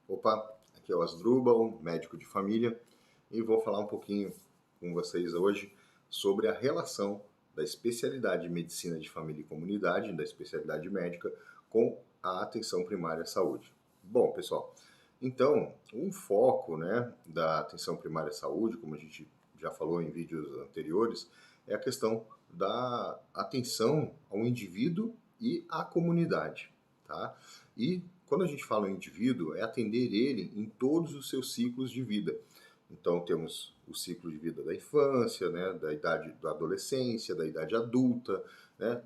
Opa, aqui é o Asdrubal, médico de família, e vou falar um pouquinho com vocês hoje sobre a relação da especialidade de medicina de família e comunidade, da especialidade médica, com a atenção primária à saúde. Bom, pessoal, então, um foco, né, da atenção primária à saúde, como a gente já falou em vídeos anteriores, é a questão da atenção ao indivíduo e à comunidade, tá? E quando a gente fala em indivíduo, é atender ele em todos os seus ciclos de vida. Então temos o ciclo de vida da infância, né, da idade da adolescência, da idade adulta, né,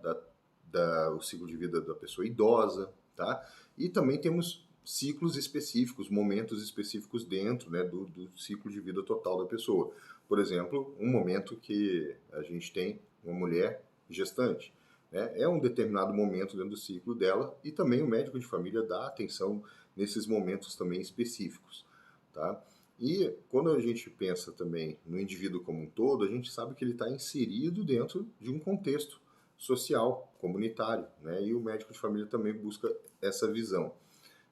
o ciclo de vida da pessoa idosa, tá? E também temos ciclos específicos, momentos específicos dentro, né, do ciclo de vida total da pessoa. Por exemplo, um momento que a gente tem uma mulher gestante, né? É um determinado momento dentro do ciclo dela e também o médico de família dá atenção nesses momentos também específicos, tá? E quando a gente pensa também no indivíduo como um todo, a gente sabe que ele está inserido dentro de um contexto social, comunitário, né? E o médico de família também busca essa visão,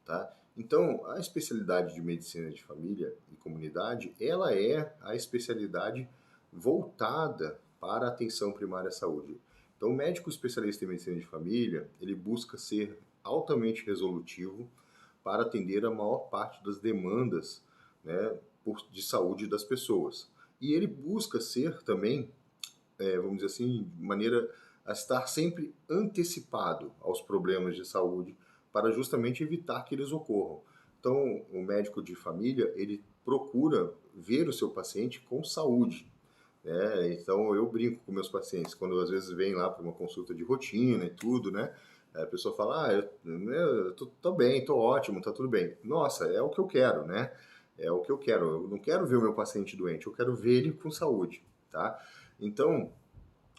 tá? Então, a especialidade de medicina de família e comunidade, ela é a especialidade voltada para a atenção primária à saúde. Então, o médico especialista em medicina de família, ele busca ser altamente resolutivo para atender a maior parte das demandas, né, de saúde das pessoas. E ele busca ser também, vamos dizer assim, de maneira a estar sempre antecipado aos problemas de saúde para justamente evitar que eles ocorram. Então, o médico de família, ele procura ver o seu paciente com saúde, né? Então, eu brinco com meus pacientes, quando às vezes vem lá para uma consulta de rotina e tudo, né? A pessoa fala, eu tô bem, tô ótimo, tá tudo bem. Nossa, é o que eu quero, né? É o que eu quero. Eu não quero ver o meu paciente doente, eu quero ver ele com saúde, tá? Então,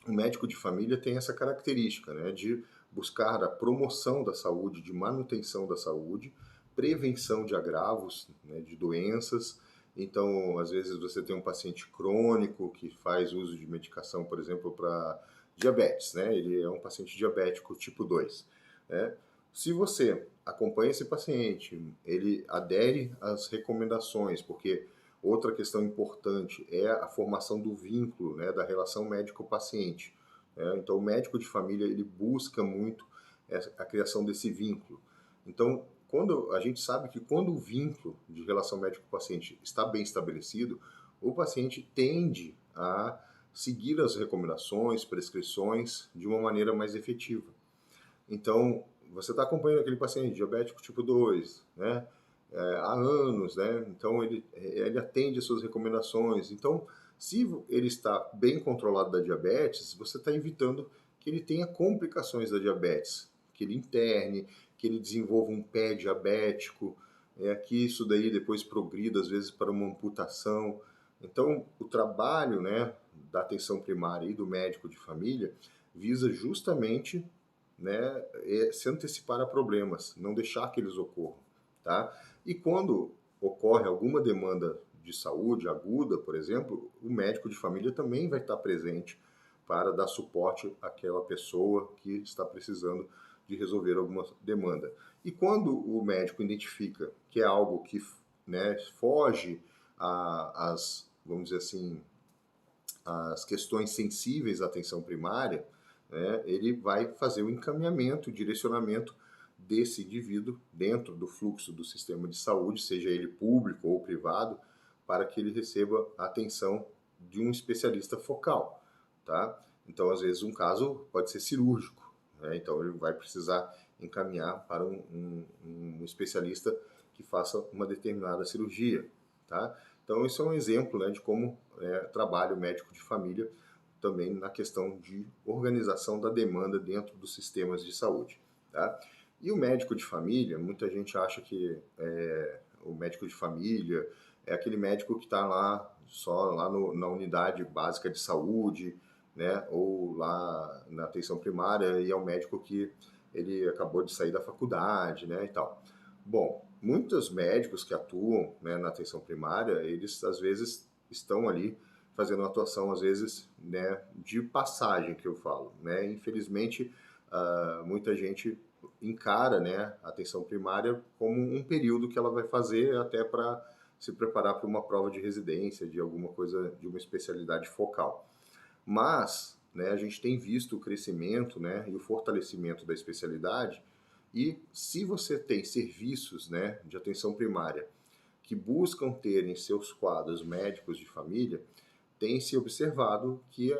o médico de família tem essa característica, né, de buscar a promoção da saúde, de manutenção da saúde, prevenção de agravos, né, de doenças. Então, às vezes você tem um paciente crônico que faz uso de medicação, por exemplo, para diabetes, né? Ele é um paciente diabético tipo 2, né? Se você acompanha esse paciente, ele adere às recomendações, porque outra questão importante é a formação do vínculo, né, da relação médico-paciente. Então, o médico de família ele busca muito a criação desse vínculo. Então, quando a gente sabe que quando o vínculo de relação médico-paciente está bem estabelecido, o paciente tende a seguir as recomendações, prescrições de uma maneira mais efetiva. Então, você está acompanhando aquele paciente diabético tipo 2, né? Há anos, né? Então, ele atende as suas recomendações. Então, se ele está bem controlado da diabetes, você está evitando que ele tenha complicações da diabetes, que ele interne, que ele desenvolva um pé diabético, que isso daí depois progrida, às vezes, para uma amputação. Então, o trabalho, né, da atenção primária e do médico de família visa justamente, né, se antecipar a problemas, não deixar que eles ocorram, tá? E quando ocorre alguma demanda de saúde aguda, por exemplo, o médico de família também vai estar presente para dar suporte àquela pessoa que está precisando de resolver alguma demanda. E quando o médico identifica que é algo que, né, foge às, vamos dizer assim, as questões sensíveis à atenção primária, né, ele vai fazer o encaminhamento, o direcionamento desse indivíduo dentro do fluxo do sistema de saúde, seja ele público ou privado, para que ele receba a atenção de um especialista focal, tá? Então, às vezes, um caso pode ser cirúrgico, né? Então ele vai precisar encaminhar para um especialista que faça uma determinada cirurgia, tá? Então, isso é um exemplo, né, de como trabalha o médico de família também na questão de organização da demanda dentro dos sistemas de saúde, tá? E o médico de família, muita gente acha que o médico de família é aquele médico que está lá só lá na unidade básica de saúde, né, ou lá na atenção primária, e é um médico que ele acabou de sair da faculdade, né, e tal. Bom, muitos médicos que atuam, né, na atenção primária, eles às vezes estão ali fazendo uma atuação, às vezes, né, de passagem, que eu falo, né? Infelizmente, muita gente encara, né, a atenção primária como um período que ela vai fazer até para se preparar para uma prova de residência, de alguma coisa, de uma especialidade focal. Mas, né, a gente tem visto o crescimento, né, e o fortalecimento da especialidade, e se você tem serviços, né, de atenção primária que buscam ter em seus quadros médicos de família, tem se observado que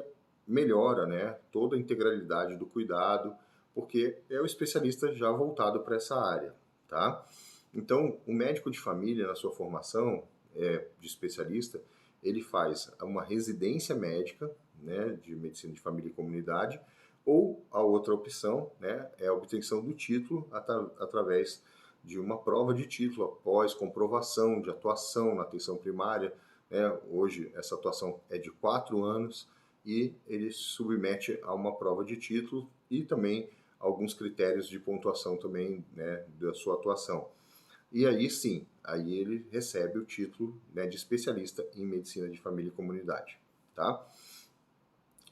melhora, né, toda a integralidade do cuidado, porque é o especialista já voltado para essa área, tá? Então, o médico de família, na sua formação de especialista, ele faz uma residência médica, né, de medicina de família e comunidade, ou a outra opção, né, é a obtenção do título através de uma prova de título após comprovação de atuação na atenção primária, né? Hoje essa atuação é de 4 anos e ele se submete a uma prova de título e também alguns critérios de pontuação também, né, da sua atuação. E aí sim, aí ele recebe o título, né, de especialista em medicina de família e comunidade, tá?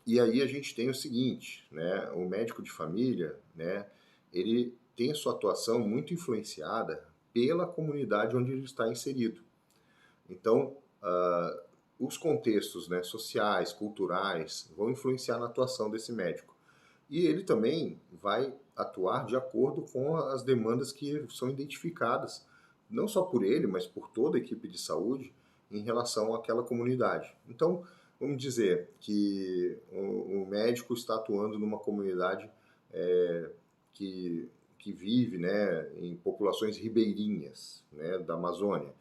E aí a gente tem o seguinte, né, o médico de família, né, ele tem a sua atuação muito influenciada pela comunidade onde ele está inserido. Então, os contextos, né, sociais, culturais, vão influenciar na atuação desse médico. E ele também vai atuar de acordo com as demandas que são identificadas, não só por ele, mas por toda a equipe de saúde, em relação àquela comunidade. Então, vamos dizer que o médico está atuando numa comunidade que, que vive, né, em populações ribeirinhas, né, da Amazônia.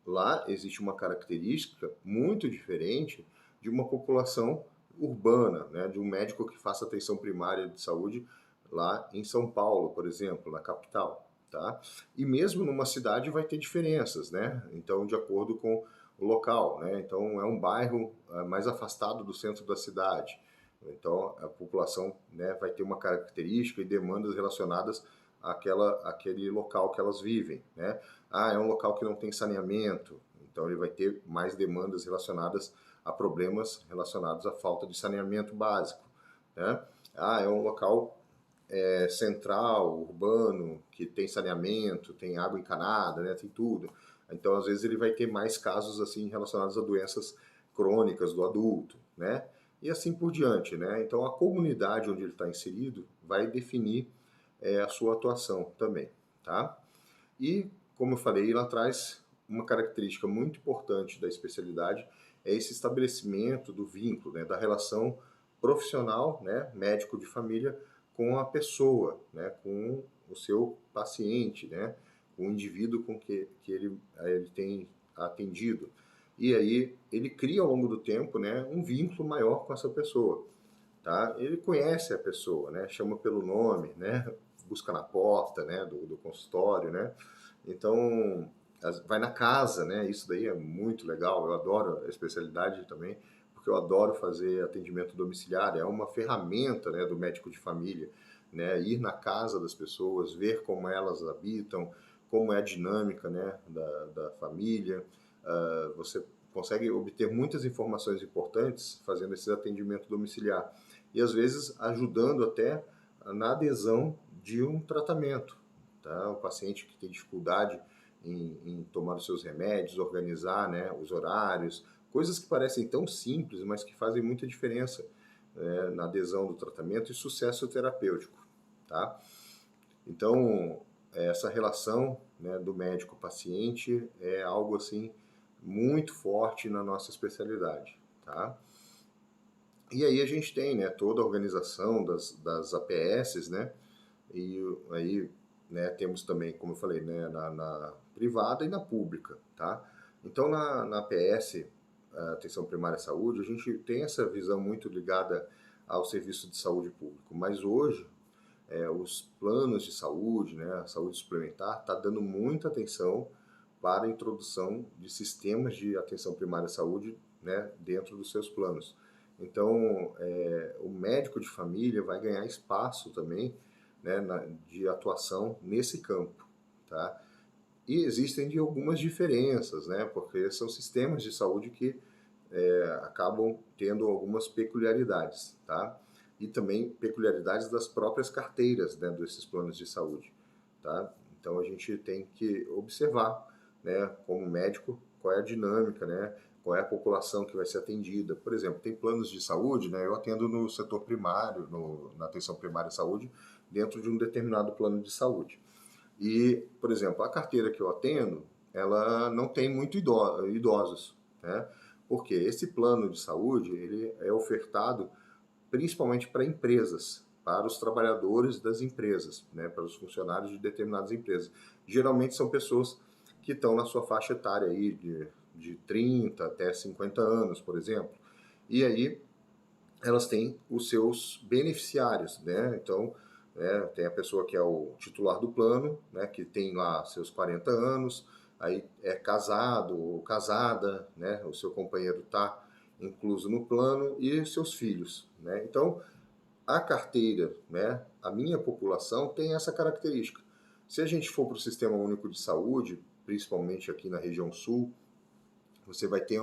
Lá existe uma característica muito diferente de uma população urbana, né, de um médico que faça atenção primária de saúde lá em São Paulo, por exemplo, na capital, tá? E mesmo numa cidade vai ter diferenças, né? Então, de acordo com o local, né? Então, é um bairro mais afastado do centro da cidade. Então, a população, né, vai ter uma característica e demandas relacionadas àquele local que elas vivem, né? Ah, é um local que não tem saneamento, então ele vai ter mais demandas relacionadas a problemas relacionados à falta de saneamento básico, né? Ah, é um local central, urbano, que tem saneamento, tem água encanada, né? Tem tudo. Então, às vezes, ele vai ter mais casos assim relacionados a doenças crônicas do adulto, né? E assim por diante, né? Então, a comunidade onde ele está inserido vai definir a sua atuação também, tá? E, como eu falei lá atrás, uma característica muito importante da especialidade é esse estabelecimento do vínculo, né, da relação profissional, né, médico de família, com a pessoa, né, com o seu paciente, né, com o indivíduo com que ele tem atendido. E aí ele cria ao longo do tempo, né, um vínculo maior com essa pessoa. Tá? Ele conhece a pessoa, né? Chama pelo nome, né? Busca na porta, né? Do consultório, né? Então, vai na casa, né? Isso daí é muito legal. Eu adoro a especialidade também, porque eu adoro fazer atendimento domiciliar. É uma ferramenta, né, do médico de família, né? Ir na casa das pessoas, ver como elas habitam, como é a dinâmica, né, da família. Você consegue obter muitas informações importantes fazendo esse atendimento domiciliar e às vezes ajudando até na adesão de um tratamento, tá? O paciente que tem dificuldade em tomar os seus remédios, organizar, né, os horários, coisas que parecem tão simples, mas que fazem muita diferença na adesão do tratamento e sucesso terapêutico, tá? Então, essa relação, né, do médico-paciente é algo assim muito forte na nossa especialidade, tá? E aí a gente tem, né, toda a organização das APSs, né, e aí, né, temos também, como eu falei, né, na privada e na pública, tá? Então, na APS, Atenção Primária à Saúde, a gente tem essa visão muito ligada ao serviço de saúde público, mas hoje, os planos de saúde, né, a saúde suplementar, está dando muita atenção para a introdução de sistemas de atenção primária à saúde, né, dentro dos seus planos. Então, o médico de família vai ganhar espaço também, né, de atuação nesse campo, tá? E existem algumas diferenças, né, porque são sistemas de saúde que acabam tendo algumas peculiaridades, tá? e também peculiaridades das próprias carteiras, né, desses planos de saúde, tá? Então a gente tem que observar, né, como médico, qual é a dinâmica, né, qual é a população que vai ser atendida. Por exemplo, tem planos de saúde, né, eu atendo no setor primário, na atenção primária à saúde, dentro de um determinado plano de saúde. E, por exemplo, a carteira que eu atendo, ela não tem muito idosos, né? Porque esse plano de saúde, ele é ofertado principalmente para empresas, para os trabalhadores das empresas, né? Para os funcionários de determinadas empresas. Geralmente são pessoas que estão na sua faixa etária aí de 30 até 50 anos, por exemplo. E aí elas têm os seus beneficiários, né? Então, tem a pessoa que é o titular do plano, né? Que tem lá seus 40 anos, aí é casado ou casada, né? O seu companheiro está incluso no plano e seus filhos, né? Então, a carteira, né? A minha população tem essa característica. Se a gente for para o Sistema Único de Saúde, principalmente aqui na região sul, você vai ter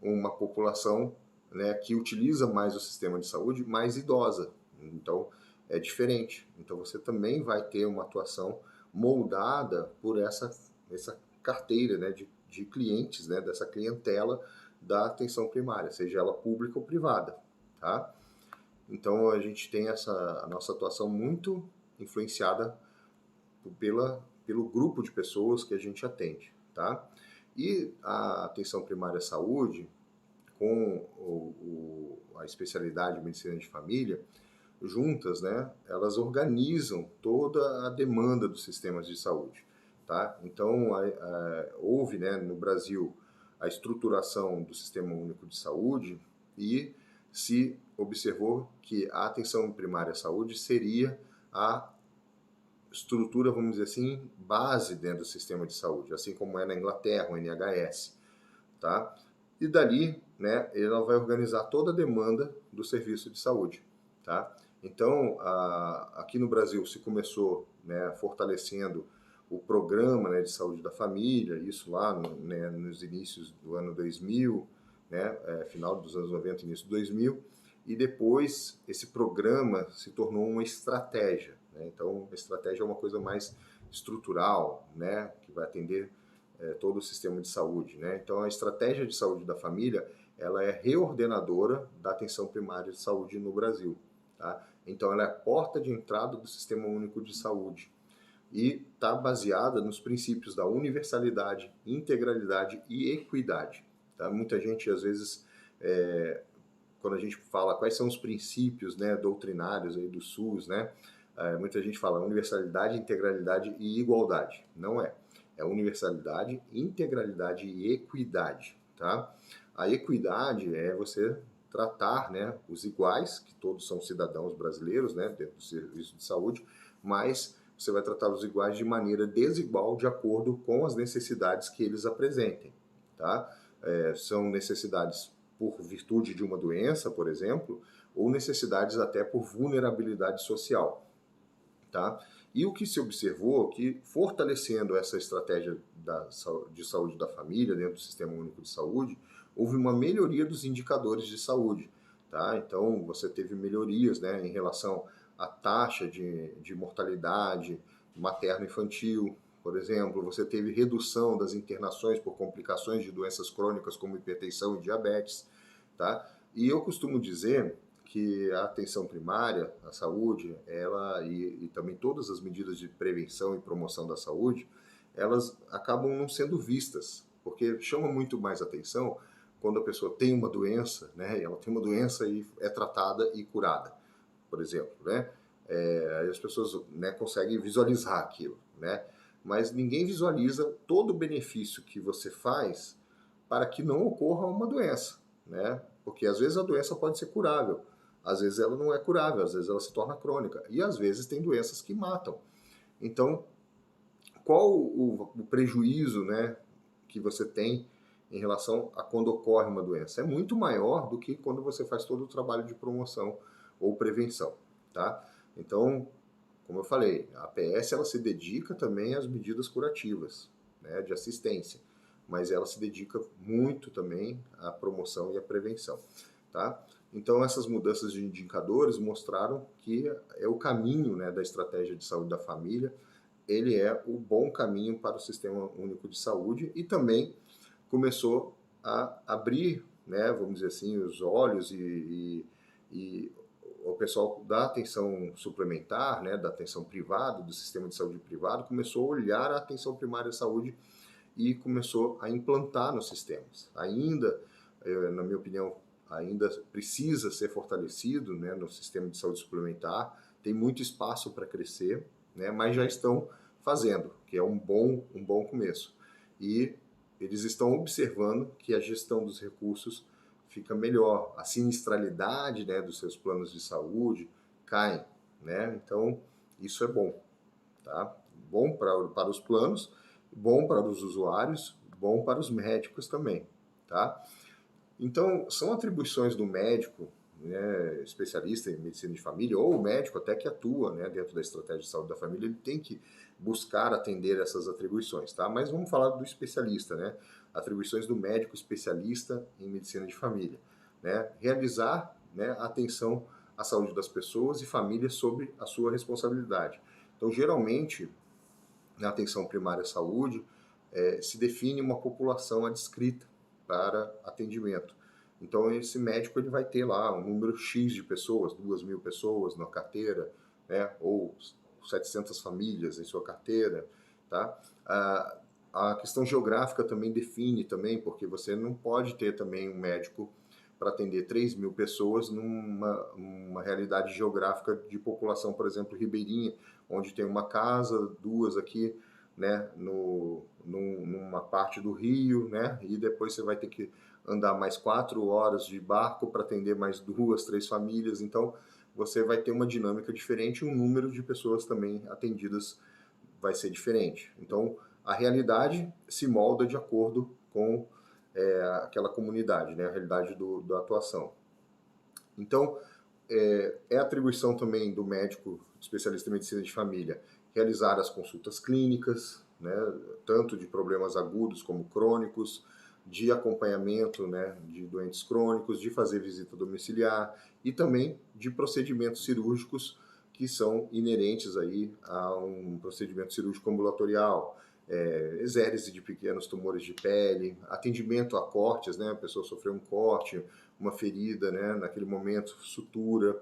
uma população, né, que utiliza mais o sistema de saúde, mais idosa. Então, é diferente. Então, você também vai ter uma atuação moldada por essa carteira, né, de clientes, né, dessa clientela da atenção primária, seja ela pública ou privada, tá? Então, a gente tem a nossa atuação muito influenciada pelo grupo de pessoas que a gente atende, tá? E a atenção primária à saúde, com a especialidade de medicina de família, juntas, né, elas organizam toda a demanda dos sistemas de saúde, tá? Então, houve, né, no Brasil a estruturação do Sistema Único de Saúde e se observou que a atenção primária à saúde seria a estrutura, vamos dizer assim, base dentro do sistema de saúde, assim como é na Inglaterra, o NHS, tá? E dali, né, ela vai organizar toda a demanda do serviço de saúde, tá? Então, aqui no Brasil se começou, né, fortalecendo o programa, né, de saúde da família, isso lá, né, nos inícios do ano 2000, né, final dos anos 90, início de 2000, e depois esse programa se tornou uma estratégia, né? Então, a estratégia é uma coisa mais estrutural, né, que vai atender todo o sistema de saúde, né? Então, a estratégia de saúde da família, ela é reordenadora da atenção primária de saúde no Brasil, tá? Então, ela é a porta de entrada do Sistema Único de Saúde e está baseada nos princípios da universalidade, integralidade e equidade, tá? Muita gente, às vezes, quando a gente fala quais são os princípios, né, doutrinários aí do SUS, né, muita gente fala universalidade, integralidade e igualdade. Não é. É universalidade, integralidade e equidade, tá? A equidade é você tratar, né, os iguais, que todos são cidadãos brasileiros, né, dentro do serviço de saúde, mas você vai tratar os iguais de maneira desigual de acordo com as necessidades que eles apresentem, tá? São necessidades por virtude de uma doença, por exemplo, ou necessidades até por vulnerabilidade social, tá? E o que se observou que, fortalecendo essa estratégia de saúde da família dentro do Sistema Único de Saúde, houve uma melhoria dos indicadores de saúde, tá? Então, você teve melhorias, né, em relação à taxa de mortalidade materno-infantil, por exemplo, você teve redução das internações por complicações de doenças crônicas como hipertensão e diabetes, tá? E eu costumo dizer que a atenção primária, a saúde, ela e também todas as medidas de prevenção e promoção da saúde, elas acabam não sendo vistas, porque chama muito mais atenção quando a pessoa tem uma doença, né? Ela tem uma doença e é tratada e curada, por exemplo, né? Aí as pessoas, né, conseguem visualizar aquilo, né? Mas ninguém visualiza todo o benefício que você faz para que não ocorra uma doença, né? Porque às vezes a doença pode ser curável, às vezes ela não é curável, às vezes ela se torna crônica e às vezes tem doenças que matam. Então, qual o prejuízo, né, que você tem em relação a quando ocorre uma doença? É muito maior do que quando você faz todo o trabalho de promoção ou prevenção, tá? Então, como eu falei, a APS ela se dedica também às medidas curativas, né, de assistência, mas ela se dedica muito também à promoção e à prevenção, tá? Então, essas mudanças de indicadores mostraram que é o caminho, né, da estratégia de saúde da família, ele é o bom caminho para o Sistema Único de Saúde e também começou a abrir, né, vamos dizer assim, os olhos e o pessoal da atenção suplementar, né, da atenção privada, do sistema de saúde privado, começou a olhar a atenção primária à saúde e começou a implantar nos sistemas. Ainda, na minha opinião, ainda precisa ser fortalecido, né, no sistema de saúde suplementar, tem muito espaço para crescer, né, mas já estão fazendo, que é um bom começo. E eles estão observando que a gestão dos recursos fica melhor, a sinistralidade, né, dos seus planos de saúde cai, né? Então, isso é bom, tá? Bom para os planos, bom para os usuários, bom para os médicos também, tá? Então, são atribuições do médico, né, especialista em medicina de família, ou o médico até que atua, né, dentro da estratégia de saúde da família, ele tem que buscar atender essas atribuições, tá? Mas vamos falar do especialista, né? Atribuições do médico especialista em medicina de família, né? Realizar, né, a atenção à saúde das pessoas e famílias sob a sua responsabilidade. Então, geralmente, na atenção primária à saúde, se define uma população adscrita para atendimento. Então, esse médico ele vai ter lá um número X de pessoas, 2.000 pessoas na carteira, né, ou 700 famílias em sua carteira, tá? A questão geográfica também define também, porque você não pode ter também um médico para atender 3.000 pessoas numa realidade geográfica de população, por exemplo, ribeirinha, onde tem uma casa, duas aqui, né, numa parte do rio, né, e depois você vai ter que andar mais 4 horas de barco para atender mais 2, 3 famílias. Então, você vai ter uma dinâmica diferente e um número de pessoas também atendidas vai ser diferente. Então, a realidade se molda de acordo com aquela comunidade, né, a realidade da atuação. Então, é atribuição também do médico especialista em medicina de família realizar as consultas clínicas, né, tanto de problemas agudos como crônicos, de acompanhamento, né, de doentes crônicos, de fazer visita domiciliar e também de procedimentos cirúrgicos que são inerentes aí a um procedimento cirúrgico ambulatorial, exérese de pequenos tumores de pele, atendimento a cortes, né, a pessoa sofreu um corte, uma ferida, né, naquele momento, sutura,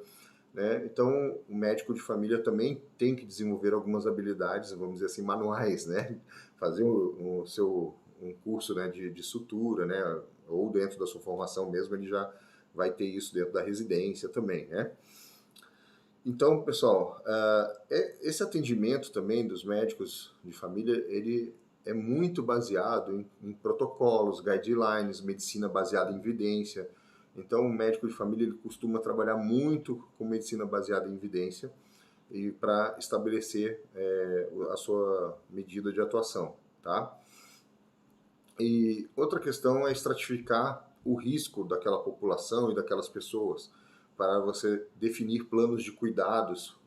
né? Então, o médico de família também tem que desenvolver algumas habilidades, vamos dizer assim, manuais, né? Fazer um curso, né, de sutura, né? Ou dentro da sua formação mesmo, ele já vai ter isso dentro da residência também, né? Então, pessoal, esse atendimento também dos médicos de família, ele é muito baseado em protocolos, guidelines, medicina baseada em evidência. Então, o médico de família ele costuma trabalhar muito com medicina baseada em evidência e para estabelecer a sua medida de atuação, tá? E outra questão é estratificar o risco daquela população e daquelas pessoas para você definir planos de cuidados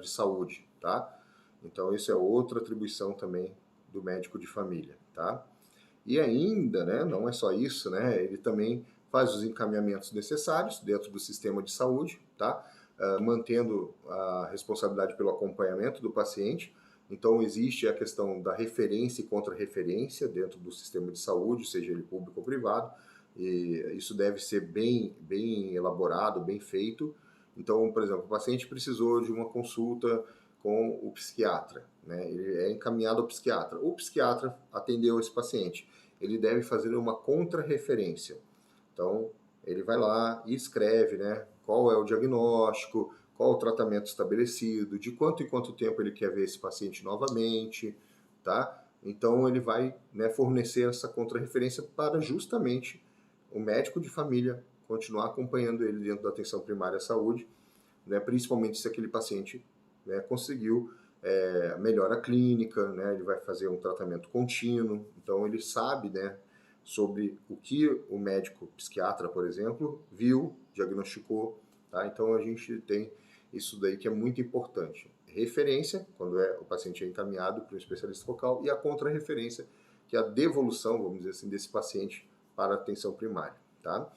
de saúde, tá? Então, isso é outra atribuição também do médico de família, tá? E ainda, né, não é só isso, né, ele também faz os encaminhamentos necessários dentro do sistema de saúde, tá? Mantendo a responsabilidade pelo acompanhamento do paciente. Então, existe a questão da referência e contra-referência dentro do sistema de saúde, seja ele público ou privado, e isso deve ser bem elaborado, bem feito. Então, por exemplo, o paciente precisou de uma consulta com o psiquiatra, né? Ele é encaminhado ao psiquiatra. O psiquiatra atendeu esse paciente. Ele deve fazer uma contra-referência. Então, ele vai lá e escreve, né, qual é o diagnóstico, qual o tratamento estabelecido, de quanto em quanto tempo ele quer ver esse paciente novamente, tá? Então, ele vai, né, fornecer essa contra-referência para justamente o médico de família continuar acompanhando ele dentro da atenção primária à saúde, né, principalmente se aquele paciente, né, conseguiu melhora clínica, né, ele vai fazer um tratamento contínuo, então ele sabe, né, sobre o que o médico psiquiatra, por exemplo, viu, diagnosticou, tá? Então a gente tem isso daí que é muito importante. Referência, quando o paciente é encaminhado para um especialista focal, e a contra-referência, que é a devolução, vamos dizer assim, desse paciente para a atenção primária, tá?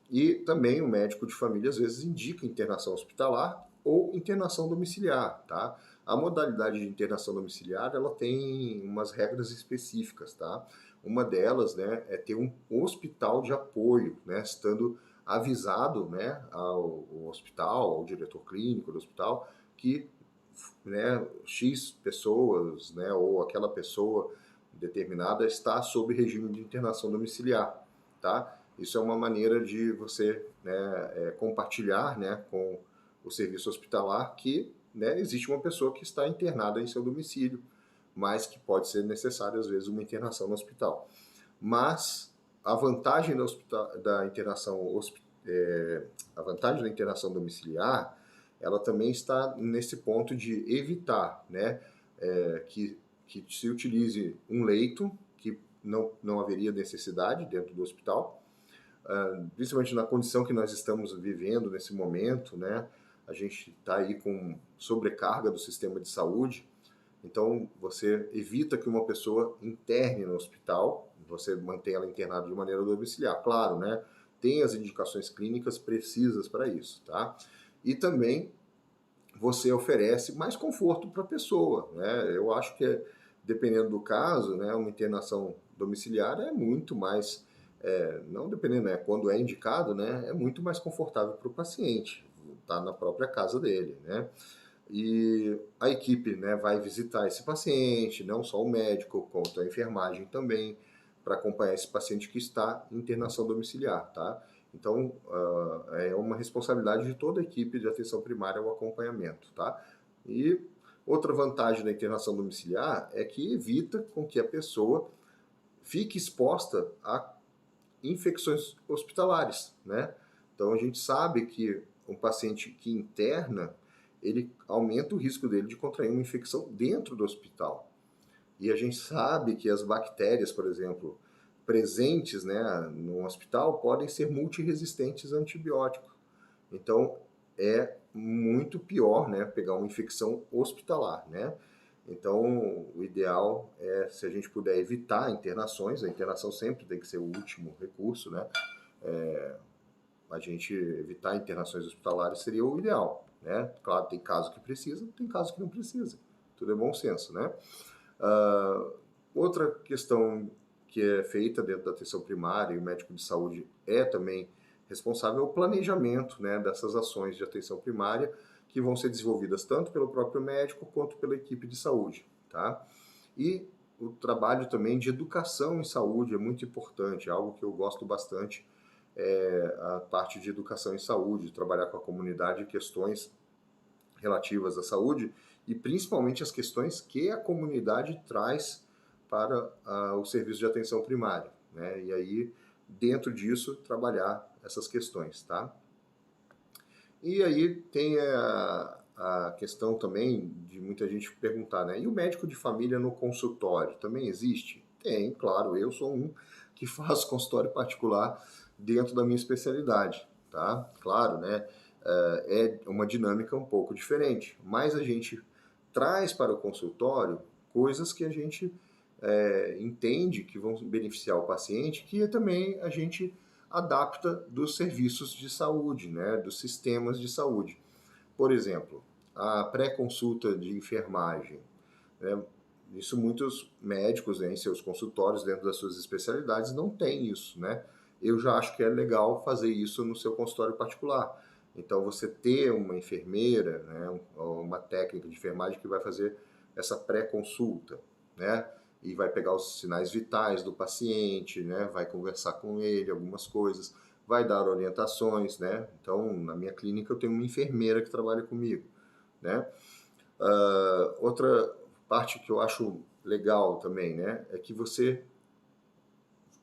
E também o médico de família às vezes indica internação hospitalar ou internação domiciliar, tá? A modalidade de internação domiciliar, ela tem umas regras específicas, tá? Uma delas, né, é ter um hospital de apoio, né, estando avisado, né, ao hospital, ao diretor clínico do hospital, que, né, X pessoas, né, ou aquela pessoa determinada está sob regime de internação domiciliar, tá? Isso é uma maneira de você, né, compartilhar, né, com o serviço hospitalar que, né, existe uma pessoa que está internada em seu domicílio, mas que pode ser necessário às vezes uma internação no hospital. Mas a vantagem da internação a vantagem da internação domiciliar, ela também está nesse ponto de evitar, né, que se utilize um leito que não haveria necessidade dentro do hospital, principalmente na condição que nós estamos vivendo nesse momento, né? A gente está aí com sobrecarga do sistema de saúde, então você evita que uma pessoa interne no hospital, você mantém ela internada de maneira domiciliar. Claro, né? Tem as indicações clínicas precisas para isso, tá? E também você oferece mais conforto para a pessoa, né? Eu acho que, dependendo do caso, né, uma internação domiciliar é muito mais, não dependendo, né, quando é indicado, né, é muito mais confortável para o paciente, tá na própria casa dele, né? E a equipe, né, vai visitar esse paciente, não só o médico, quanto a enfermagem também, para acompanhar esse paciente que está em internação domiciliar, tá? Então, é uma responsabilidade de toda a equipe de atenção primária o acompanhamento, tá? E outra vantagem da internação domiciliar é que evita com que a pessoa fique exposta a infecções hospitalares, né? Então, a gente sabe que um paciente que interna, ele aumenta o risco dele de contrair uma infecção dentro do hospital. E a gente sabe que as bactérias, por exemplo, presentes, né, no hospital podem ser multiresistentes a antibióticos. Então, é muito pior, né, pegar uma infecção hospitalar, né? Então, o ideal é, se a gente puder evitar internações, a internação sempre tem que ser o último recurso, né? A gente evitar internações hospitalares seria o ideal, né? Claro, tem casos que precisa, tem casos que não precisa. Tudo é bom senso, né? Outra questão que é feita dentro da atenção primária, e o médico de saúde é também responsável, é o planejamento, né, dessas ações de atenção primária, que vão ser desenvolvidas tanto pelo próprio médico quanto pela equipe de saúde, tá? E o trabalho também de educação em saúde é muito importante, algo que eu gosto bastante, a parte de educação em saúde, trabalhar com a comunidade questões relativas à saúde e principalmente as questões que a comunidade traz para o serviço de atenção primária, né? E aí, dentro disso, trabalhar essas questões, tá? E aí tem a questão também de muita gente perguntar, né? E o médico de família no consultório também existe? Tem, claro, eu sou um que faço consultório particular dentro da minha especialidade, tá? Claro, né? É uma dinâmica um pouco diferente, mas a gente traz para o consultório coisas que a gente entende que vão beneficiar o paciente, que também a gente adapta dos serviços de saúde, né, dos sistemas de saúde. Por exemplo, a pré-consulta de enfermagem, né, isso muitos médicos, né, em seus consultórios, dentro das suas especialidades, não têm isso, né? Eu já acho que é legal fazer isso no seu consultório particular. Então, você ter uma enfermeira, né, uma técnica de enfermagem que vai fazer essa pré-consulta, né? E vai pegar os sinais vitais do paciente, né? Vai conversar com ele algumas coisas, vai dar orientações, né? Então, na minha clínica eu tenho uma enfermeira que trabalha comigo, né? Outra parte que eu acho legal também, né? É que você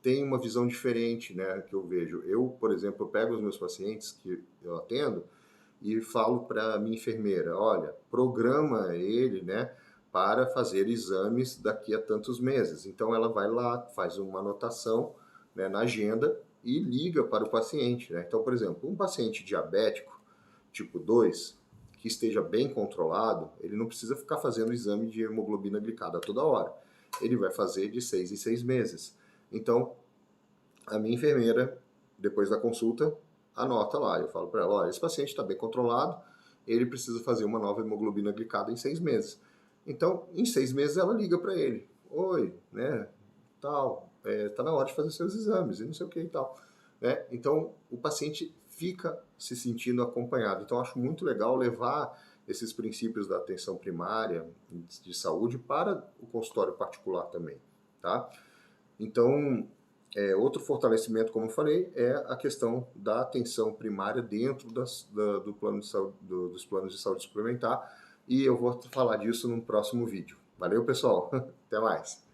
tem uma visão diferente, né? Que eu vejo. Eu, por exemplo, eu pego os meus pacientes que eu atendo e falo para a minha enfermeira, olha, programa ele, né, para fazer exames daqui a tantos meses. Então ela vai lá, faz uma anotação, né, na agenda e liga para o paciente, né? Então, por exemplo, um paciente diabético tipo 2 que esteja bem controlado, ele não precisa ficar fazendo exame de hemoglobina glicada toda hora. Ele vai fazer de 6 em 6 meses. Então, a minha enfermeira, depois da consulta, anota lá. Eu falo para ela, olha, esse paciente está bem controlado, ele precisa fazer uma nova hemoglobina glicada em 6 meses. Então, em 6 meses ela liga para ele. Oi, né, tal, tá na hora de fazer seus exames e não sei o que e tal. Né? Então, o paciente fica se sentindo acompanhado. Então, acho muito legal levar esses princípios da atenção primária de saúde para o consultório particular também, tá? Então, outro fortalecimento, como eu falei, é a questão da atenção primária dentro do plano de saúde, dos planos de saúde suplementar, e eu vou falar disso no próximo vídeo. Valeu, pessoal! Até mais!